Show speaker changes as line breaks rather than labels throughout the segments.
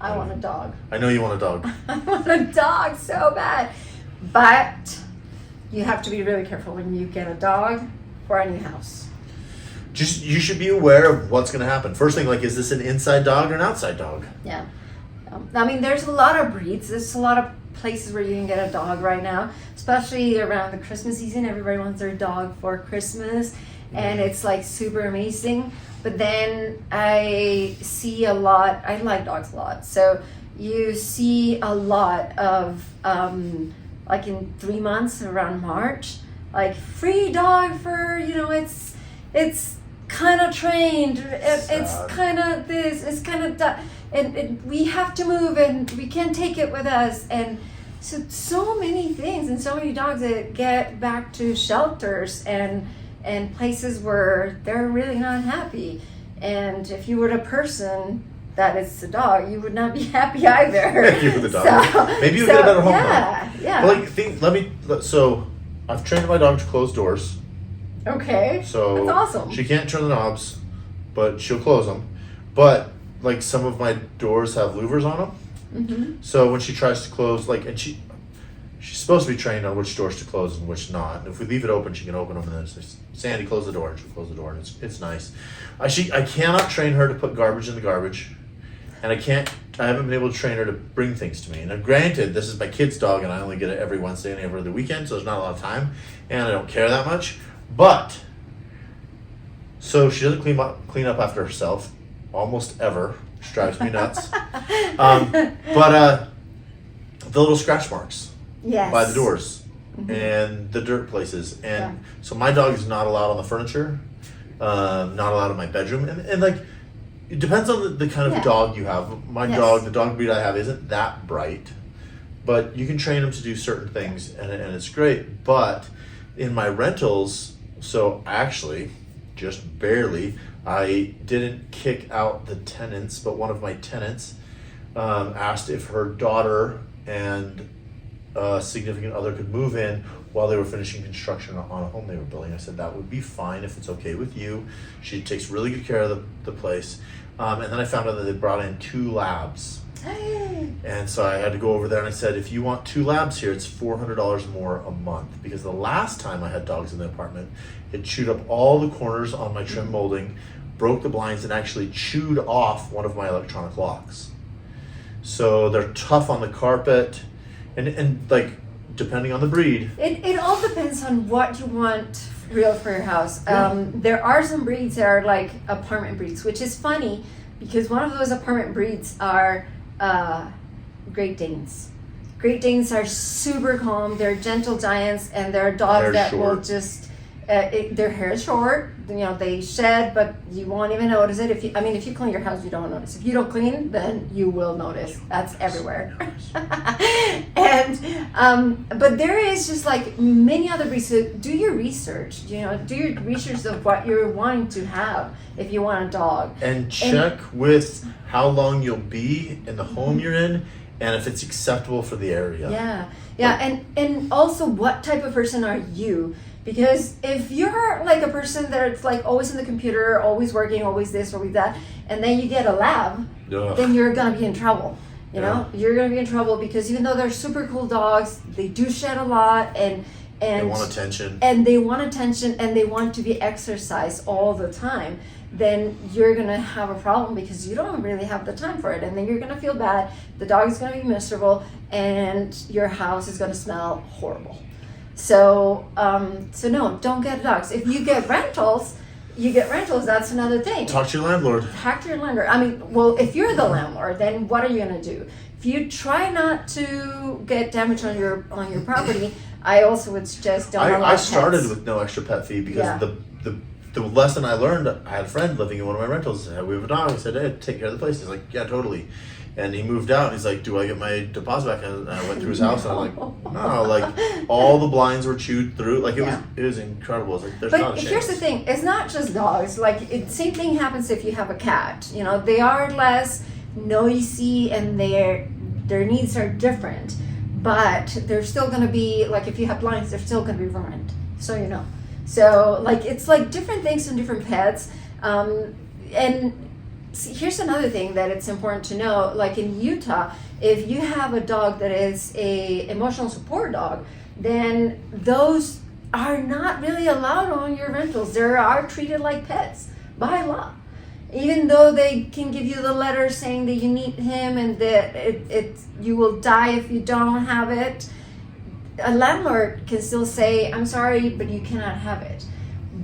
I want a dog.
I know you want a dog.
I want a dog so bad. But you have to be really careful when you get a dog for a new house.
Just you should be aware of what's going to happen. First thing, like, is this an inside dog or an outside dog?
Yeah. I mean, there's a lot of breeds. There's a lot of places where you can get a dog right now, especially around the Christmas season. Everybody wants their dog for Christmas, and it's like super amazing. But then I see a lot, I like dogs a lot. So you see a lot of, like in 3 months around March, like free dog for, it's kind of trained. It's kind of this, it's kind of that. And we have to move and we can't take it with us. And so many things and so many dogs that get back to shelters and places where they're really not happy. And if you were a person that is the dog, you would not be happy either.
If you were the dog. Maybe you get a better home.
Yeah.
But so I've trained my dog to close doors.
Okay.
So
that's awesome.
She can't turn the knobs, but she'll close them. But like some of my doors have louvers on them.
Mm-hmm.
So when she tries to close, and she's supposed to be trained on which doors to close and which not. And if we leave it open, she can open them, and then say, Sandy, close the door, and she'll close the door, and it's nice. I cannot train her to put garbage in the garbage, and I haven't been able to train her to bring things to me. Now, granted, this is my kid's dog, and I only get it every Wednesday and every other weekend, so there's not a lot of time, and I don't care that much. But so she doesn't clean up after herself almost ever, which drives me nuts. But the little scratch marks.
Yes.
By the doors,
mm-hmm.
and the dirt places, and so my dog is not allowed on the furniture, not allowed in my bedroom, and like it depends on the kind of dog you have. My dog, the dog breed I have, isn't that bright, but you can train him to do certain things, and it's great. But in my rentals, so actually, just barely, I didn't kick out the tenants, but one of my tenants asked if her daughter and a significant other could move in while they were finishing construction on a home they were building. I said that would be fine if it's okay with you. She takes really good care of the place. And then I found out that they brought in 2 labs. And so I had to go over there and I said, if you want 2 labs here, it's $400 more a month. Because the last time I had dogs in the apartment, it chewed up all the corners on my trim molding, broke the blinds, and actually chewed off one of my electronic locks. So they're tough on the carpet. And like, depending on the breed.
It all depends on what you want real for your house. There are some breeds that are like apartment breeds, which is funny because one of those apartment breeds are Great Danes. Great Danes are super calm. They're gentle giants, and they're dogs that will just. Their hair is short. They shed, but you won't even notice it. If you clean your house, you don't notice. If you don't clean, then you will notice. That's everywhere. And but there is just like many other breeds. So do your research. Do your research of what you're wanting to have if you want a dog.
And check with how long you'll be in the home you're in, and if it's acceptable for the area.
Yeah, and also what type of person are you? Because if you're like a person that's like always in the computer, always working, always this, always that, and then you get a lab, then you're gonna be in trouble. You're gonna be in trouble because even though they're super cool dogs, they do shed a lot and
they want attention.
And they want attention and they want to be exercised all the time. Then you're gonna have a problem because you don't really have the time for it, and then you're gonna feel bad. The dog is gonna be miserable, and your house is gonna smell horrible. So no, don't get dogs. If you get rentals, that's another thing.
Talk to your landlord.
Talk to your landlord. If you're the landlord, then what are you gonna do? If you try not to get damage on your property, I also would suggest don't allow pets.
I started with no extra pet fee because the lesson I learned, I had a friend living in one of my rentals. We have a dog. I said, hey, take care of the place. He's like, yeah, totally. And he moved out, and he's like, do I get my deposit back? And I went through his house, and I was like, no, like, all the blinds were chewed through. Like, it was incredible. It's like, there's not a chance. But
here's the thing. It's not just dogs. Like, same thing happens if you have a cat. They are less noisy, and their needs are different. But they're still going to be, like, if you have blinds, they're still going to be ruined. So, So, like, it's like different things in different pets. And see, here's another thing that it's important to know. Like in Utah, if you have a dog that is a emotional support dog, then those are not really allowed on your rentals. They are treated like pets by law. Even though they can give you the letter saying that you need him and that you will die if you don't have it, a landlord can still say, I'm sorry, but you cannot have it.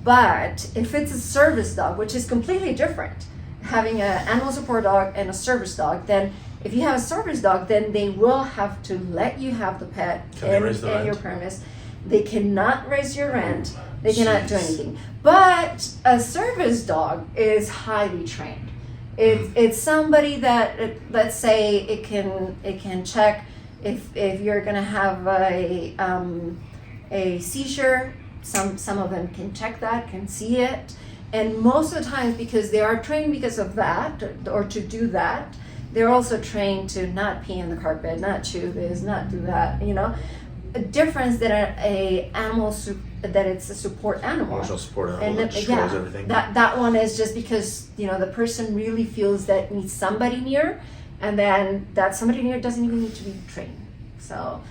But if it's a service dog, which is completely different, having an animal support dog and a service dog, then if you have a service dog, then they will have to let you have the pet in your premise. They cannot raise your rent. They cannot do anything. But a service dog is highly trained. It's somebody that, let's say, it can check if you're gonna have a seizure. Some of them can check that, can see it, and most of the times, because they are trained because of that or to do that, they're also trained to not pee in the carpet, not chew this, not do that. A difference that that it's a support animal.
Emotional support animal that destroys everything.
That one is just because the person really feels that needs somebody near, and then that somebody near doesn't even need to be trained. So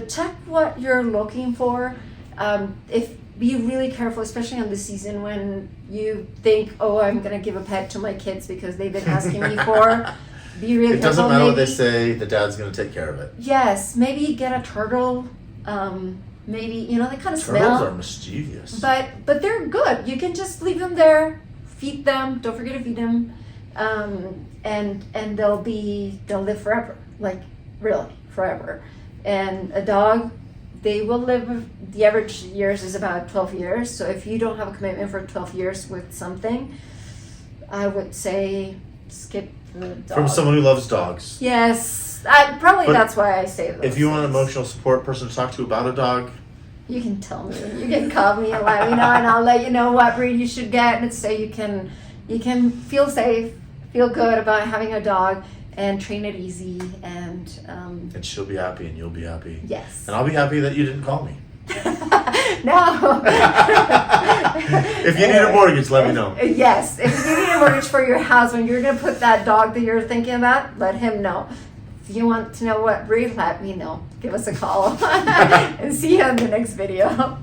check what you're looking for. Be really careful, especially on the season when you think, oh, I'm gonna give a pet to my kids because they've been asking me for. Be really careful.
It doesn't matter what they say. The dad's gonna take care of it.
Yes, maybe get a turtle. Maybe they kind of smell.
Turtles are mischievous.
But they're good. You can just leave them there, feed them. Don't forget to feed them, and they'll live forever. Like really forever. And a dog, they will live. The average years is about 12 years. So if you don't have a commitment for 12 years with something, I would say skip the dog.
From someone who loves dogs.
Yes, that's why I say those
if you want an
things.
emotional support person to talk to about a dog,
you can tell me. You can call me and let me know, and I'll let you know what breed you should get, and so you can feel safe, feel good about having a dog, and train it easy, and
she'll be happy, and you'll be happy.
Yes.
And I'll be happy that you didn't call me.
No.
If you need a mortgage, let me know.
Yes. If you need a mortgage for your house, when you're going to put that dog that you're thinking about, let him know. If you want to know what breed, let me know. Give us a call. And see you in the next video.